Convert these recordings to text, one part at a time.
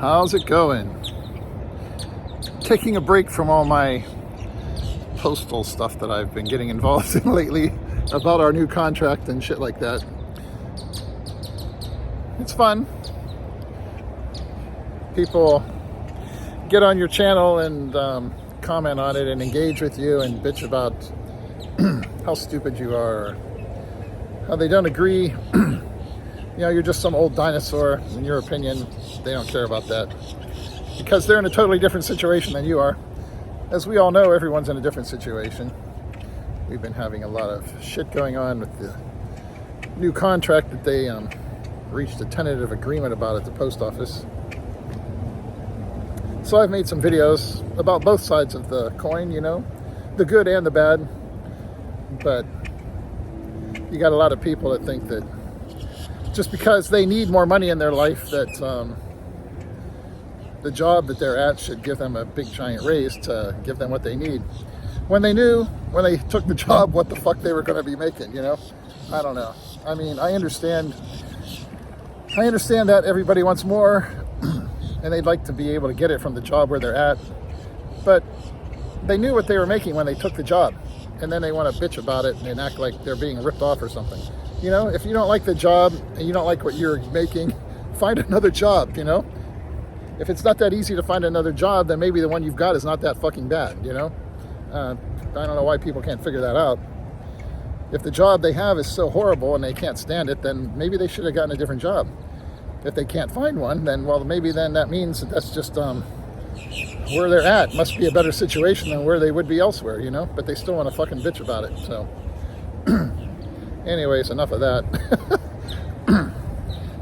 How's it going? Taking a break from all my postal stuff that I've been getting involved in lately about our new contract and shit like that. It's fun. People get on your channel and comment on it and engage with you and bitch about how stupid you are, how they don't agree. You know, you're just some old dinosaur. In your opinion, they don't care about that because they're in a totally different situation than you are. As we all know, everyone's in a different situation. We've been having a lot of shit going on with the new contract that they reached a tentative agreement about at the post office. So I've made some videos about both sides of the coin, you know, the good and the bad. But you got a lot of people that think that just because they need more money in their life, that the job that they're at should give them a big giant raise to give them what they need. When they knew, when they took the job, what the fuck they were going to be making, you know? I don't know. I mean, I understand that everybody wants more and they'd like to be able to get it from the job where they're at. But they knew what they were making when they took the job. And then they want to bitch about it and act like they're being ripped off or something. You know, if you don't like the job and you don't like what you're making, find another job, you know? If it's not that easy to find another job, then maybe the one you've got is not that fucking bad, you know? I don't know why people can't figure that out. If the job they have is so horrible and they can't stand it, then maybe they should have gotten a different job. If they can't find one, then, well, maybe then that means that that's just where they're at. Must be a better situation than where they would be elsewhere, you know? But they still want to fucking bitch about it, so... Anyways, enough of that.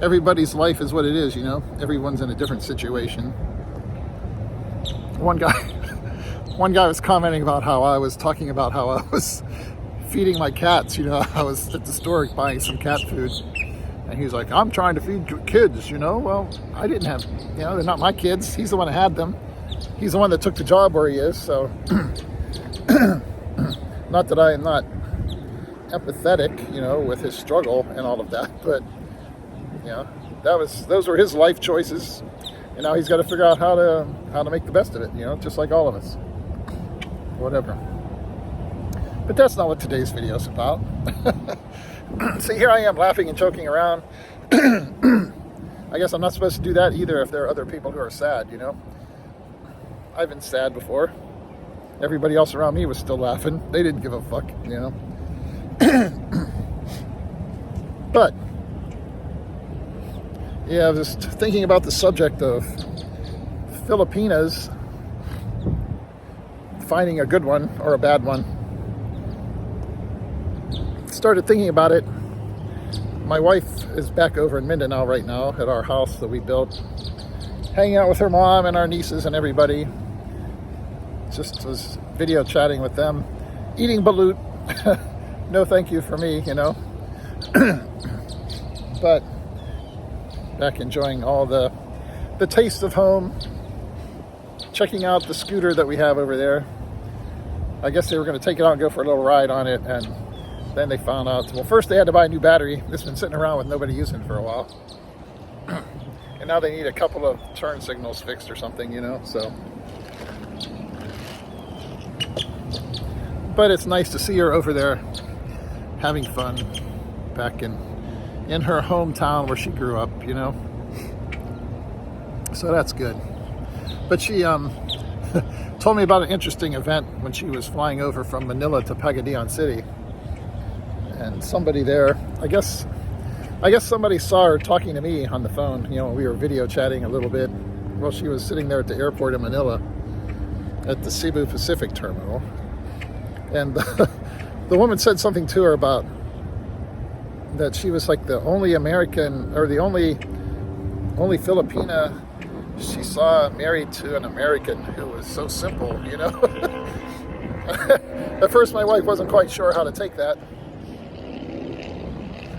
Everybody's life is what it is, you know? Everyone's in a different situation. One guy was commenting about how I was talking about how I was feeding my cats, you know? I was at the store buying some cat food. And he was like, I'm trying to feed kids, you know? Well, I didn't have, you know, they're not my kids. He's the one that had them. He's the one that took the job where he is, so... Not that I am not empathetic, you know, with his struggle and all of that, but you know, those were his life choices, and now he's got to figure out how to make the best of it, you know, just like all of us. Whatever. But that's not what today's video is about. See, here I am laughing and joking around. I guess I'm not supposed to do that either if there are other people who are sad, you know. I've been sad before. Everybody else around me was still laughing. They didn't give a fuck, you know. But yeah, I was just thinking about the subject of Filipinas finding a good one or a bad one. Started thinking about it. My wife is back over in Mindanao right now at our house that we built, hanging out with her mom and our nieces and everybody. Just was video chatting with them, eating balut. No thank you for me, you know. But back enjoying all the taste of home, checking out the scooter that we have over there. I guess they were going to take it out and go for a little ride on it, and then they found out, well, first they had to buy a new battery. It's been sitting around with nobody using it for a while. And now they need a couple of turn signals fixed or something, you know, so. But it's nice to see her over there having fun back in her hometown where she grew up, you know. So that's good. But she told me about an interesting event when she was flying over from Manila to Pagadian City. And somebody there, I guess somebody saw her talking to me on the phone. You know, we were video chatting a little bit while she was sitting there at the airport in Manila at the Cebu Pacific terminal. And the woman said something to her about that she was like the only American, or the only Filipina she saw married to an American who was so simple, you know. At first my wife wasn't quite sure how to take that.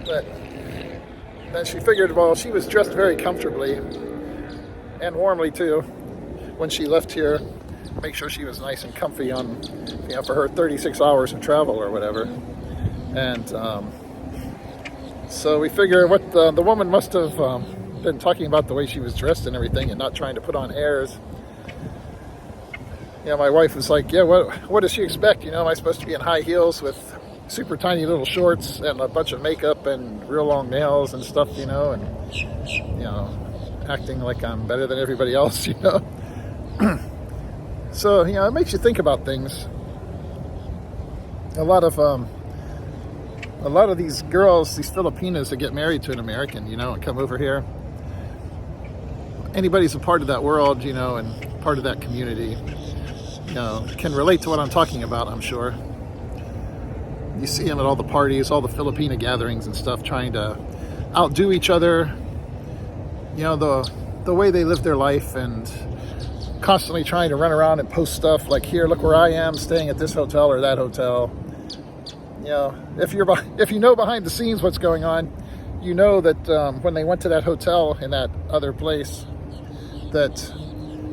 But then she figured, well, she was dressed very comfortably and warmly too when she left here. Make sure she was nice and comfy on, you know, for her 36 hours of travel or whatever. And so we figure what the woman must have been talking about the way she was dressed and everything, and not trying to put on airs. You know, my wife was like, yeah, what does she expect? You know, am I supposed to be in high heels with super tiny little shorts and a bunch of makeup and real long nails and stuff, you know, and, you know, acting like I'm better than everybody else, you know? So, you know, it makes you think about things. A lot of these girls, these Filipinas that get married to an American, you know, and come over here, anybody's a part of that world, you know, and part of that community, you know, can relate to what I'm talking about, I'm sure. You see them at all the parties, all the Filipina gatherings and stuff, trying to outdo each other, you know, the way they live their life, and constantly trying to run around and post stuff like, here, look where I am, staying at this hotel or that hotel. You know, if you know behind the scenes what's going on, you know that when they went to that hotel in that other place, that,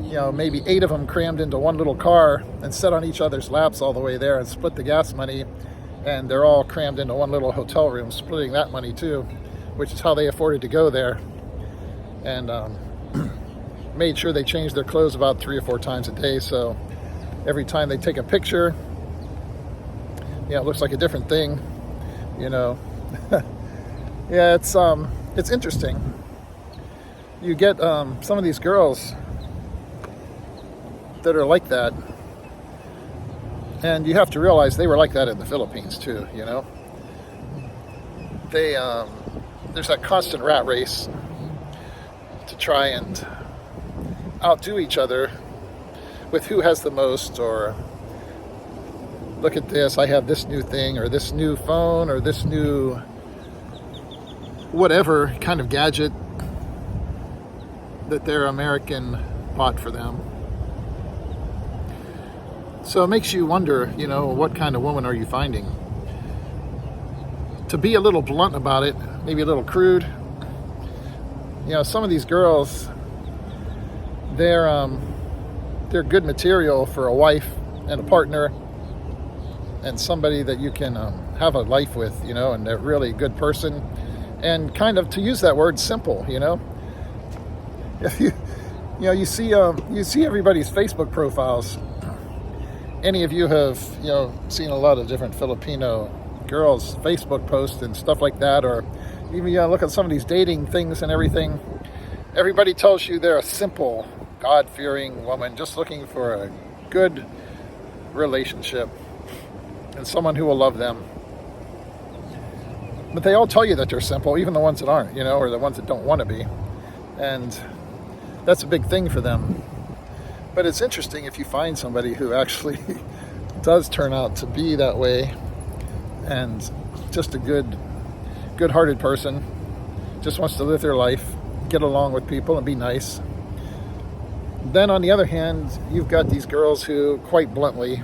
you know, maybe 8 of them crammed into one little car and sat on each other's laps all the way there and split the gas money, and they're all crammed into one little hotel room, splitting that money too, which is how they afforded to go there. And made sure they changed their clothes about 3 or 4 times a day, so every time they take a picture, yeah, it looks like a different thing, you know. Yeah, it's interesting. You get some of these girls that are like that, and you have to realize they were like that in the Philippines too, you know. There's that constant rat race to try and outdo each other with who has the most, or look at this, I have this new thing, or this new phone, or this new whatever kind of gadget that their American bought for them. So it makes you wonder, you know, what kind of woman are you finding? To be a little blunt about it, maybe a little crude, you know, some of these girls, they're good material for a wife and a partner and somebody that you can have a life with, you know, and they're really a good person, and kind of, to use that word, simple, you know. If you know, you see everybody's Facebook profiles. Any of you have, you know, seen a lot of different Filipino girls' Facebook posts and stuff like that, or even, you know, look at some of these dating things and everything. Everybody tells you they're a simple, God-fearing woman just looking for a good relationship and someone who will love them. But they all tell you that they're simple, even the ones that aren't, you know, or the ones that don't want to be. And that's a big thing for them. But it's interesting if you find somebody who actually does turn out to be that way, and just a good-hearted person, just wants to live their life, get along with people and be nice. Then on the other hand, you've got these girls who, quite bluntly,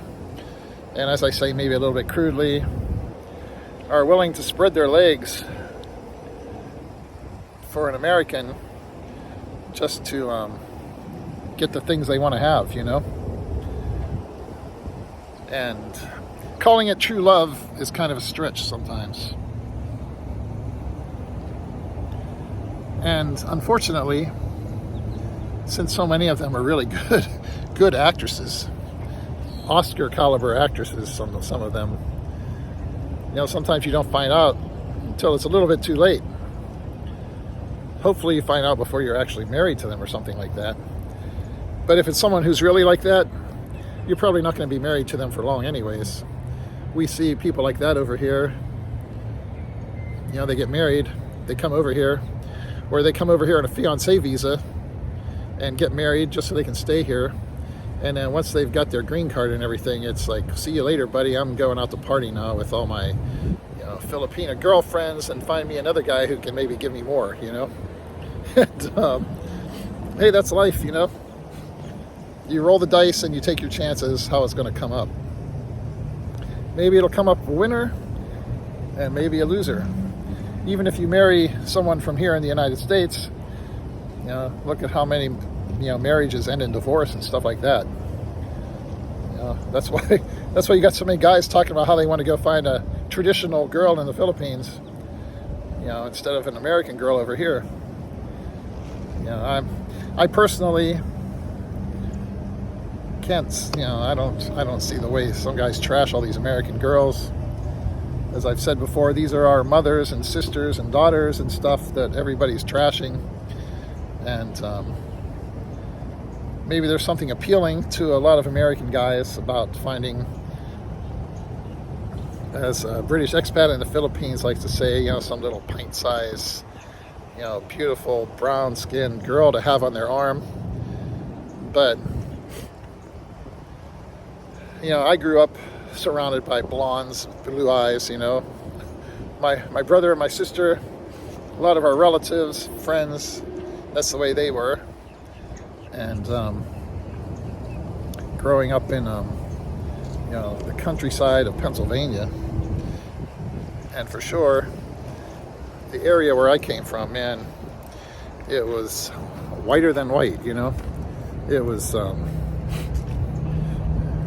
and as I say, maybe a little bit crudely, are willing to spread their legs for an American just to get the things they want to have, you know. And calling it true love is kind of a stretch sometimes. And unfortunately, since so many of them are really good actresses, Oscar caliber actresses, some of them, you know, sometimes you don't find out until it's a little bit too late. Hopefully you find out before you're actually married to them or something like that. But if it's someone who's really like that, you're probably not going to be married to them for long anyways. We see people like that over here. You know, they get married, they come over here, or they come over here on a fiancé visa and get married just so they can stay here. And then once they've got their green card and everything, it's like, see you later, buddy. I'm going out to party now with all my, you know, Filipina girlfriends, and find me another guy who can maybe give me more, you know. And, hey, that's life, you know. You roll the dice and you take your chances how it's going to come up. Maybe it'll come up a winner and maybe a loser. Even if you marry someone from here in the United States, you know, look at how many, you know, marriages end in divorce and stuff like that. You know, that's why you got so many guys talking about how they want to go find a traditional girl in the Philippines, you know, instead of an American girl over here. I personally can't, I don't see the way some guys trash all these American girls. As I've said before, these are our mothers and sisters and daughters and stuff that everybody's trashing. And maybe there's something appealing to a lot of American guys about finding, as a British expat in the Philippines likes to say, some little pint-sized, beautiful brown-skinned girl to have on their arm. But I grew up surrounded by blondes, blue eyes. My brother and my sister, a lot of our relatives, friends, that's the way they were. And growing up in the countryside of Pennsylvania, and for sure the area where I came from, man, it was whiter than white. It was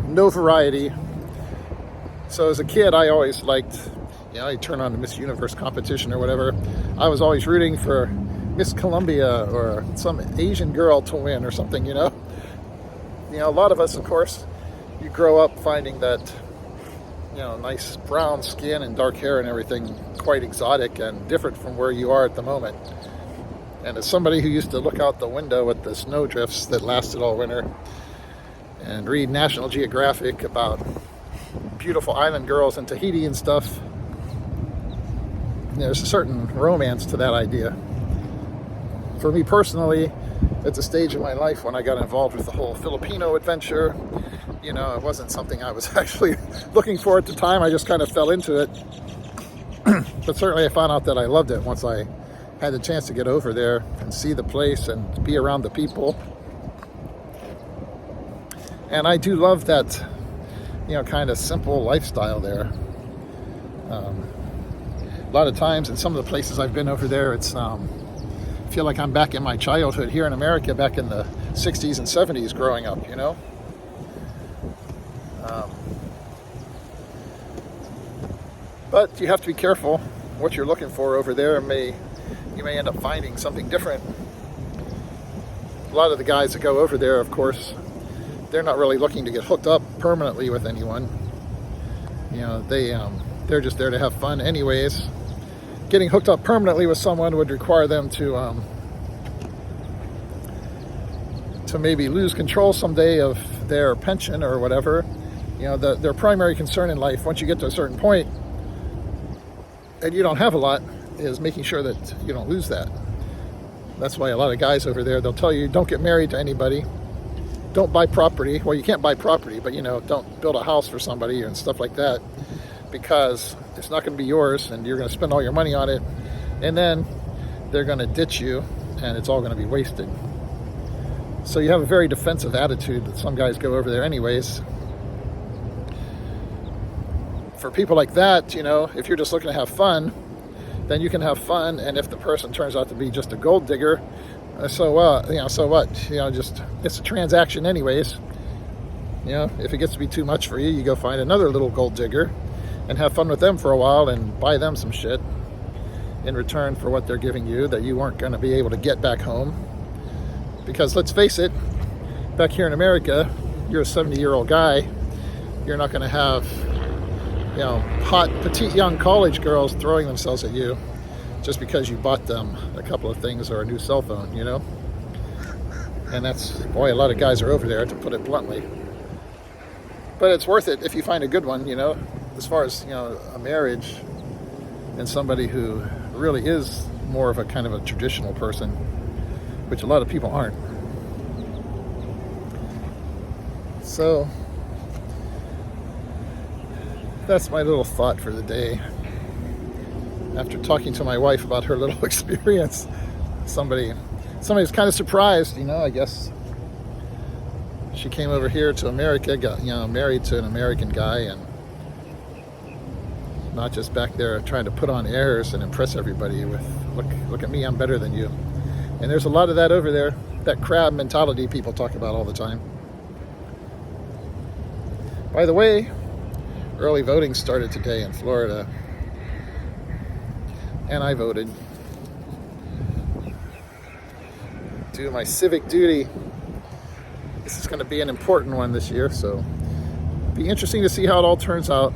no variety. So as a kid, I always liked, you turn on the Miss Universe competition or whatever, I was always rooting for Miss Columbia or some Asian girl to win or something. A lot of us, of course, you grow up finding that nice brown skin and dark hair and everything quite exotic and different from where you are at the moment. And as somebody who used to look out the window at the snow drifts that lasted all winter and read National Geographic about beautiful island girls in Tahiti and stuff, there's a certain romance to that idea. For me personally, at the stage of my life when I got involved with the whole Filipino adventure, it wasn't something I was actually looking for at the time. I just kind of fell into it. But certainly I found out that I loved it once I had the chance to get over there and see the place and be around the people. And I do love that, kind of simple lifestyle there. A lot of times in some of the places I've been over there, it's I feel like I'm back in my childhood here in America, back in the 60s and 70s growing up, But you have to be careful what you're looking for over there. You may end up finding something different. A lot of the guys that go over there, of course, they're not really looking to get hooked up permanently with anyone. They're just there to have fun anyways. Getting hooked up permanently with someone would require them to maybe lose control someday of their pension or whatever. Their primary concern in life, once you get to a certain point and you don't have a lot, is making sure that you don't lose that. That's why a lot of guys over there, they'll tell you, don't get married to anybody, don't buy property. Well, you can't buy property, but don't build a house for somebody and stuff like that, because it's not going to be yours and you're going to spend all your money on it, and then they're going to ditch you and it's all going to be wasted. So you have a very defensive attitude that some guys go over there anyways. For people like that, if you're just looking to have fun, then you can have fun. And if the person turns out to be just a gold digger, so what? Just, it's a transaction anyways. If it gets to be too much for you, you go find another little gold digger and have fun with them for a while and buy them some shit in return for what they're giving you that you weren't going to be able to get back home. Because let's face it, back here in America, you're a 70-year-old guy, you're not going to have hot, petite young college girls throwing themselves at you just because you bought them a couple of things or a new cell phone, And that's why a lot of guys are over there, to put it bluntly. But it's worth it if you find a good one, as far as, a marriage and somebody who really is more of a kind of a traditional person, which a lot of people aren't. So that's my little thought for the day. After talking to my wife about her little experience, somebody's kind of surprised, I guess. She came over here to America, got married to an American guy, and not just back there trying to put on airs and impress everybody with, look at me, I'm better than you. And there's a lot of that over there, that crab mentality people talk about all the time. By the way, early voting started today in Florida, and I voted. do my civic duty. This is going to be an important one this year, so it'll be interesting to see how it all turns out.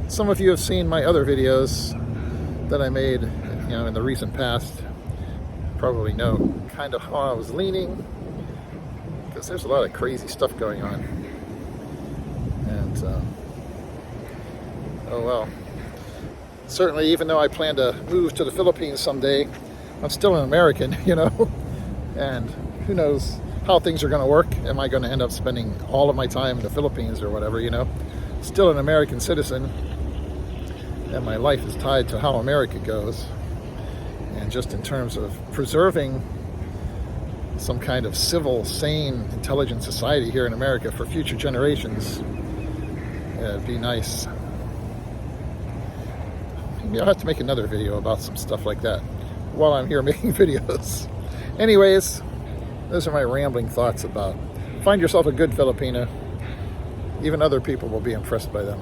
Some of you have seen my other videos that I made, in the recent past. Probably know kind of how I was leaning, because there's a lot of crazy stuff going on. And oh well. Certainly, even though I plan to move to the Philippines someday, I'm still an American, and who knows how things are going to work. Am I going to end up spending all of my time in the Philippines or whatever, Still an American citizen, and my life is tied to how America goes. And just in terms of preserving some kind of civil, sane, intelligent society here in America for future generations, it'd be nice. Maybe I'll have to make another video about some stuff like that while I'm here making videos. Anyways, those are my rambling thoughts about find yourself a good Filipina. Even other people will be impressed by them.